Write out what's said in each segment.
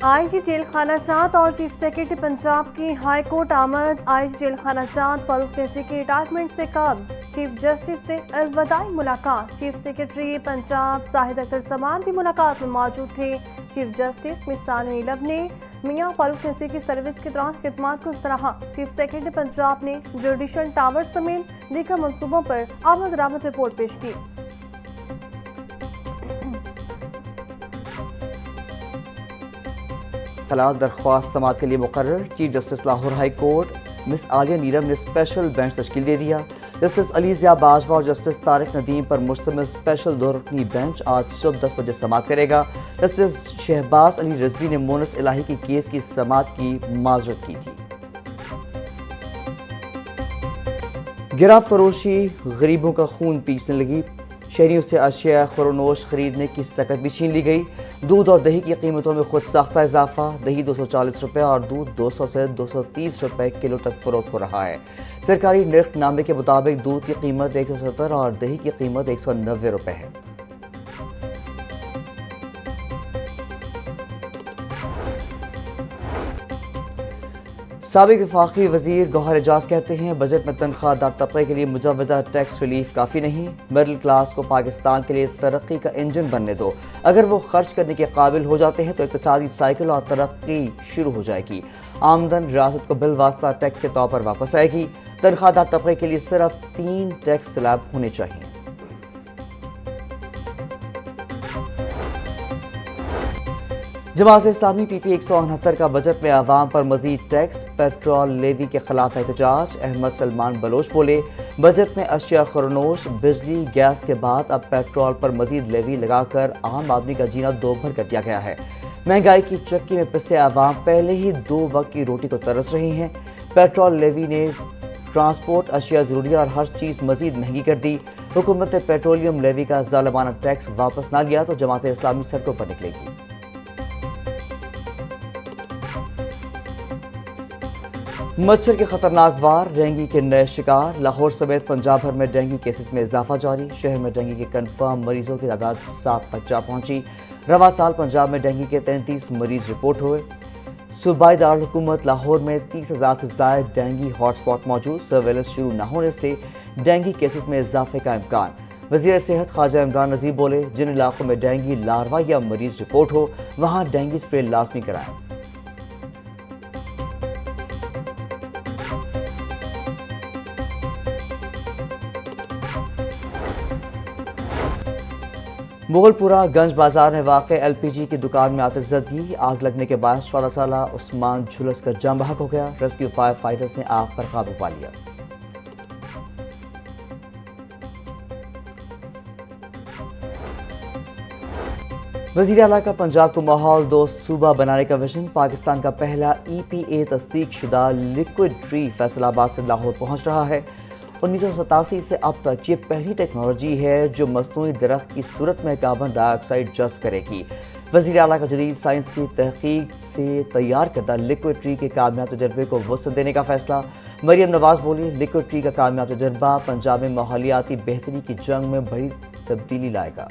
آئی جی jail خانہ چاند اور چیف سیکرٹری پنجاب کی ہائی کورٹ آمد۔ آئی جی جیل خانہ چاند فاروق قیسی کی ریٹائرمنٹ سے قبل چیف جسٹس سے الوداعی ملاقات۔ چیف سیکرٹری پنجاب زاہد اختر سمان بھی ملاقات میں موجود تھے۔ چیف جسٹس مثال نیلم نے میاں فاروق قیسی کی سروس کے دوران خدمات کو سراہا۔ چیف سیکرٹری پنجاب نے جوڈیشل ٹاور سمیت دیگر منصوبوں پر آمد درآمد رپورٹ پیش کی۔ خلاف درخواست سماعت کے لیے مقرر chief justice Lahore high court Ms Aalia Neelum نے اسپیشل بینچ تشکیل دے دیا۔ جسٹس علی ضیاء باجوہ اور جسٹس طارق ندیم پر مشتمل اسپیشل 2 رکنی بینچ آج صبح 10 بجے سماعت کرے گا۔ جسٹس شہباز علی رضوی نے مونس الہی کے کیس کی سماعت کی معذرت کی تھی۔ گرا فروشی غریبوں کا خون پیسنے لگی، شہریوں سے اشیاء خورنوش خریدنے کی سکت بھی چھین لی گئی۔ دودھ اور دہی کی قیمتوں میں خود ساختہ اضافہ، دہی 240 روپے اور دودھ 200 سے 230 روپے کلو تک فروخت ہو رہا ہے۔ سرکاری نرخ نامے کے مطابق دودھ کی قیمت 170 اور دہی کی قیمت 190 روپے ہے۔ سابق وفاقی وزیر گوہر اعجاز کہتے ہیں بجٹ میں تنخواہ دار طبقے کے لیے مجوزہ ٹیکس ریلیف کافی نہیں، مڈل کلاس کو پاکستان کے لیے ترقی کا انجن بننے دو، اگر وہ خرچ کرنے کے قابل ہو جاتے ہیں تو اقتصادی سائیکل اور ترقی شروع ہو جائے گی، آمدن ریاست کو بالواسطہ ٹیکس کے طور پر واپس آئے گی، تنخواہ دار طبقے کے لیے صرف 3 ٹیکس سلیب ہونے چاہیے۔ جماعت اسلامی پی پی 169 کا بجٹ میں عوام پر مزید ٹیکس، پیٹرول لیوی کے خلاف احتجاج۔ احمد سلمان بلوچ بولے بجٹ میں اشیاء خورنوش، بجلی، گیس کے بعد اب پیٹرول پر مزید لیوی لگا کر عام آدمی کا جینا دوبھر کر دیا گیا ہے۔ مہنگائی کی چکی میں پسے عوام پہلے ہی 2 وقت کی روٹی کو ترس رہے ہیں۔ پیٹرول لیوی نے ٹرانسپورٹ، اشیاء ضروریہ اور ہر چیز مزید مہنگی کر دی۔ حکومت نے پیٹرولیم لیوی کا ظالمانہ ٹیکس واپس نہ لیا تو جماعت اسلامی سڑکوں پر نکلے گی۔ مچھر کے خطرناک وار، ڈینگی کے نئے شکار۔ لاہور سمیت پنجاب بھر میں ڈینگی کیسز میں اضافہ جاری، شہر میں ڈینگی کے کنفرم مریضوں کی تعداد 7 تک جا پہنچی۔ رواں سال پنجاب میں ڈینگی کے 33 مریض رپورٹ ہوئے۔ صوبائی دارالحکومت لاہور میں 30,000 سے زائد ڈینگی ہاٹ سپاٹ موجود، سرویلنس شروع نہ ہونے سے ڈینگی کیسز میں اضافے کا امکان۔ وزیر صحت خواجہ عمران نذیر بولے جن علاقوں میں ڈینگی لاروا یا مریض رپورٹ ہو وہاں ڈینگی اسپرے لازمی کرائیں۔ مغل پورہ گنج بازار میں واقع ایل پی جی کی دکان میں آتش زدگی، آگ لگنے کے باعث 14 سالہ عثمان جھلس کر جاں بحق ہو گیا۔ ریسکیو فائر فائٹرز نے آگ پر قابو پا لیا۔ وزیر اعلیٰ کا پنجاب کو ماحول دوست صوبہ بنانے کا ویژن، پاکستان کا پہلا EPA تصدیق شدہ لیکوڈ ٹری فیصل آباد سے لاہور پہنچ رہا ہے۔ 1987 سے اب تک یہ پہلی ٹیکنالوجی ہے جو مصنوعی درخت کی صورت میں کاربن ڈائی آکسائیڈ جذب کرے گی۔ وزیر اعلیٰ کا جدید سائنسی تحقیق سے تیار کردہ لیکوڈ ٹری کے کامیاب تجربے کو وسعت دینے کا فیصلہ۔ مریم نواز بولی لیکوڈ ٹری کا کامیاب تجربہ پنجاب میں ماحولیاتی بہتری کی جنگ میں بڑی تبدیلی لائے گا۔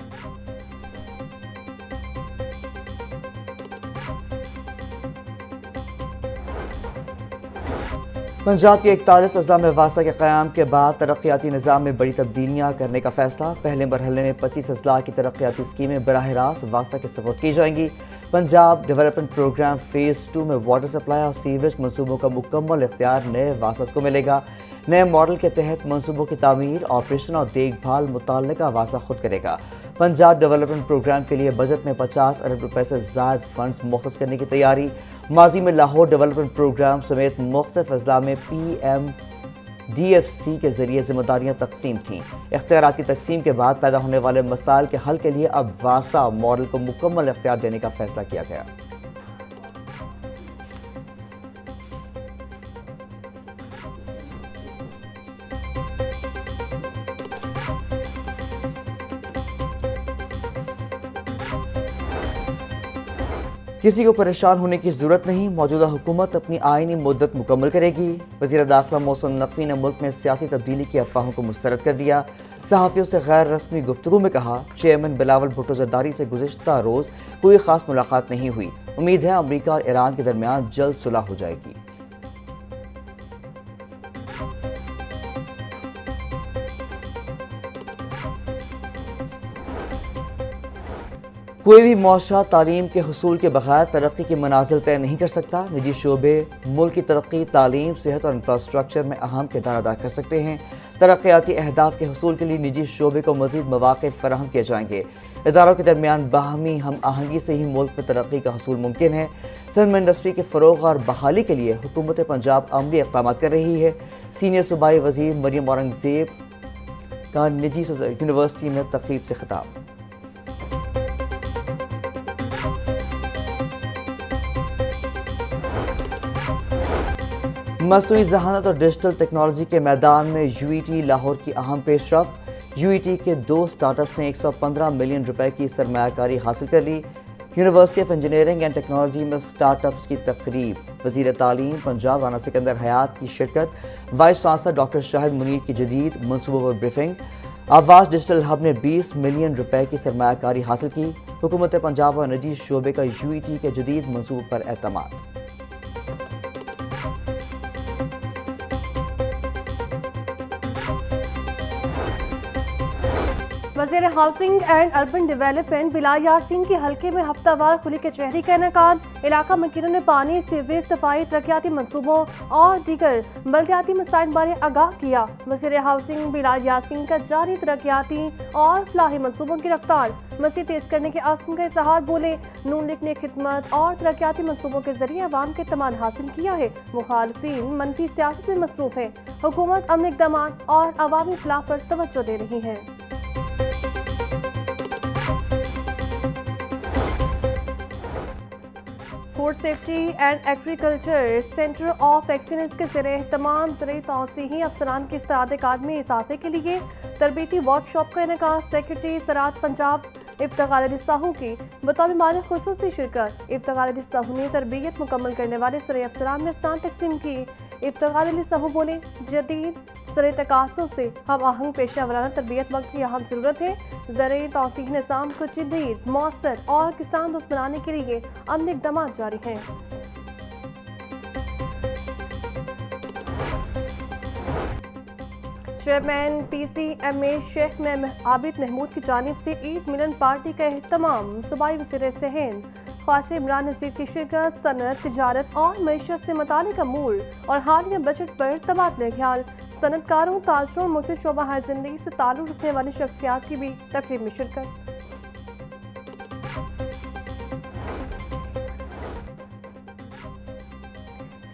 پنجاب کے 41 اضلاع میں واسطہ کے قیام کے بعد ترقیاتی نظام میں بڑی تبدیلیاں کرنے کا فیصلہ۔ پہلے مرحلے میں 25 اضلاع کی ترقیاتی اسکیمیں براہ راست واسطہ کے سپورٹ کی جائیں گی۔ پنجاب ڈیولپمنٹ پروگرام فیز 2 میں واٹر سپلائی اور سیوریج منصوبوں کا مکمل اختیار نئے واسطہ کو ملے گا۔ نئے ماڈل کے تحت منصوبوں کی تعمیر، آپریشن اور دیکھ بھال متعلقہ واسطہ خود کرے گا۔ پنجاب ڈیولپمنٹ پروگرام کے لیے بجٹ میں 50 ارب روپے سے زائد فنڈز مختص کرنے کی تیاری۔ ماضی میں لاہور ڈیولپمنٹ پروگرام سمیت مختلف اضلاع میں PMDFC کے ذریعے ذمہ داریاں تقسیم تھیں۔ اختیارات کی تقسیم کے بعد پیدا ہونے والے مسائل کے حل کے لیے اب واسطہ ماڈل کو مکمل اختیار دینے کا فیصلہ کیا گیا۔ کسی کو پریشان ہونے کی ضرورت نہیں، موجودہ حکومت اپنی آئینی مدت مکمل کرے گی۔ وزیر داخلہ محسن نقوی نے ملک میں سیاسی تبدیلی کی افواہوں کو مسترد کر دیا۔ صحافیوں سے غیر رسمی گفتگو میں کہا چیئرمین بلاول بھٹو زرداری سے گزشتہ روز کوئی خاص ملاقات نہیں ہوئی، امید ہے امریکہ اور ایران کے درمیان جلد صلح ہو جائے گی۔ کوئی بھی معاشرہ تعلیم کے حصول کے بغیر ترقی کی منازل طے نہیں کر سکتا۔ نجی شعبے ملک کی ترقی، تعلیم، صحت اور انفراسٹرکچر میں اہم کردار ادا کر سکتے ہیں۔ ترقیاتی اہداف کے حصول کے لیے نجی شعبے کو مزید مواقع فراہم کیے جائیں گے۔ اداروں کے درمیان باہمی ہم آہنگی سے ہی ملک میں ترقی کا حصول ممکن ہے۔ فلم انڈسٹری کے فروغ اور بحالی کے لیے حکومت پنجاب عملی اقدامات کر رہی ہے۔ سینئر صوبائی وزیر مریم اورنگزیب کا نجی یونیورسٹی میں تقریب سے خطاب۔ مصنوعی ذہانت اور ڈیجیٹل ٹیکنالوجی کے میدان میں یو ای ٹی لاہور کی اہم پیش رفت۔ یو ای ٹی کے 2 سٹارٹ اپس نے 115 ملین روپے کی سرمایہ کاری حاصل کر لی۔ University of engineering and technology میں سٹارٹ اپس کی تقریب، وزیر تعلیم پنجاب رانا سکندر حیات کی شرکت، وائس چانسلر ڈاکٹر شاہد منیر کی جدید منصوبوں پر بریفنگ۔ آواز ڈیجیٹل ہب نے 20 ملین روپے کی سرمایہ کاری حاصل کی۔ حکومت پنجاب اور نجی شعبے کا یو ای ٹی کے جدید منصوبوں پر اعتماد۔ وزیر ہاؤسنگ اینڈ اربن ڈیولپمنٹ بلال یاسین کے حلقے میں ہفتہ وار کھلی کچہری کا انعقاد۔ علاقہ مکینوں نے پانی، سیوریج، صفائی، ترقیاتی منصوبوں اور دیگر بلدیاتی مسائل بارے آگاہ کیا۔ وزیر ہاؤسنگ بلال یاسین کا جاری ترقیاتی اور فلاحی منصوبوں کی رفتار مزید تیز کرنے کے عزم کا اظہار۔ بولے، نون لیگ نے خدمت اور ترقیاتی منصوبوں کے ذریعے عوام کے اعتماد حاصل کیا ہے، مخالفین منفی سیاست میں مصروف ہے۔ حکومت عملی اقدامات اور عوامی فلاح پر توجہ دے رہی ہے۔ Food safety and agriculture centre of excellence کے زیر اہتمام زرعی توسیعی افسران کی استعداد کار میں اضافے کے لیے تربیتی ورکشاپ کا انعقاد۔ سیکرٹری زراعت پنجاب افتخار علی ساہو کی بطور مالک خصوصی شرکت۔ افتخار علی ساہو نے تربیت مکمل کرنے والے زرعی افسران میں اسناد تقسیم کی۔ افتخار علی ساہو بولے، جدید زرعی تقاضوں سے ہم آہنگ پیشہ ورانہ تربیت وقت کی اہم ضرورت ہے۔ زرعی توسیعی نظام کو جدید، مؤثر اور کسان دوست بنانے کے لیے عملی اقدامات جاری ہیں۔ چیئرمین پی سی ایم اے شیخ عابد محمود کی جانب سے عید ملن پارٹی کا اہتمام۔ صوبائی وزیر صحت خواجہ عمران نذیر کی شرکت۔ صنعت، تجارت اور معیشت سے متعلق امور اور حالیہ بجٹ پر تبادلہ خیال۔ صنعت کاروں، تاجروں اور مختلف شعبہ زندگی سے تعلق رکھنے والی شخصیات کی بھی تقریب میں شرکت۔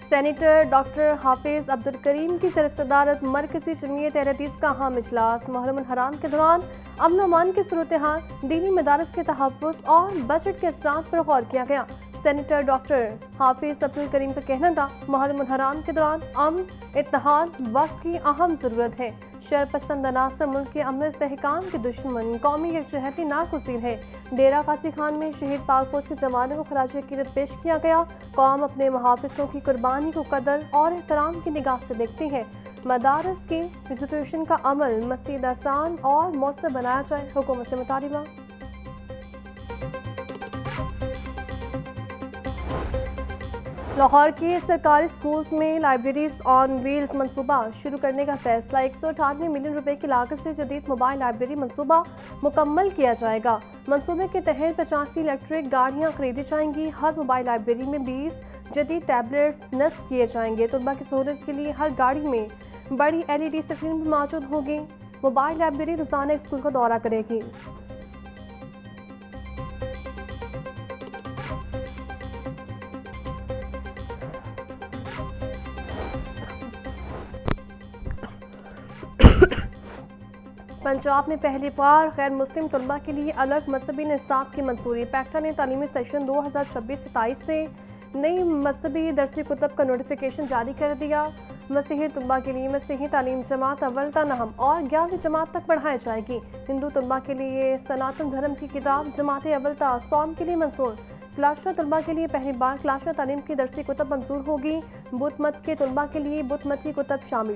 سینیٹر ڈاکٹر حافظ عبدالکریم کی زیر صدارت مرکزی جمعیت اہل حدیث کا اہم اجلاس۔ محرم الحرام کے دوران امن و امان کی صورتحال، دینی مدارس کے تحفظ اور بجٹ کے اثرات پر غور کیا گیا۔ سینیٹر ڈاکٹر حافظ عبدالکریم کا کہنا تھا، محرم الحرام کے دوران امن، اتحاد وقت کی اہم ضرورت ہے۔ شر پسند عناصر ملک کے امن استحکام کے دشمن، قومی یکجہتی ناگزیر ہے۔ ڈیرہ غازی خان میں شہید پاک فوج کے جوانوں کو خراج عقیدت پیش کیا گیا۔ قوم اپنے محافظوں کی قربانی کو قدر اور احترام کی نگاہ سے دیکھتی ہے۔ مدارس کی وزیٹیشن کا عمل مزید آسان اور مؤثر بنایا جائے، حکومت سے مطالبہ۔ لاہور کے سرکاری سکولز میں لائبریریز آن ویلز منصوبہ شروع کرنے کا فیصلہ۔ 198 ملین روپے کی لاگت سے جدید موبائل لائبریری منصوبہ مکمل کیا جائے گا۔ منصوبے کے تحت 85 الیکٹرک گاڑیاں خریدی جائیں گی۔ ہر موبائل لائبریری میں 20 جدید ٹیبلٹس نصب کیے جائیں گے۔ طلباء کی سہولت کے لیے ہر گاڑی میں بڑی LED اسکرین بھی موجود ہوگی۔ موبائل لائبریری روزانہ ایک اسکول کا دورہ کرے گی۔ پنجاب میں پہلی بار غیر مسلم طلباء کے لیے الگ مذہبی نصاب کی منظوری۔ پیکٹا نے تعلیمی سیشن 2026-27 سے نئی مذہبی درسی کتب کا نوٹیفیکیشن جاری کر دیا۔ مسیحی طلباء کے لیے مسیحی تعلیم جماعت اول تا نہم اور 11ویں جماعت تک بڑھائی جائے گی۔ ہندو طلباء کے لیے سناتن دھرم کی کتاب جماعت اول تا سوم کے لیے منظور۔ کلاشا طلباء کے لیے پہلی بار کلاشا تعلیم کی درسی کتب منظور ہوگی۔ بدھ مت کے طلباء کے لیے بدھ مت کی کتب شامل۔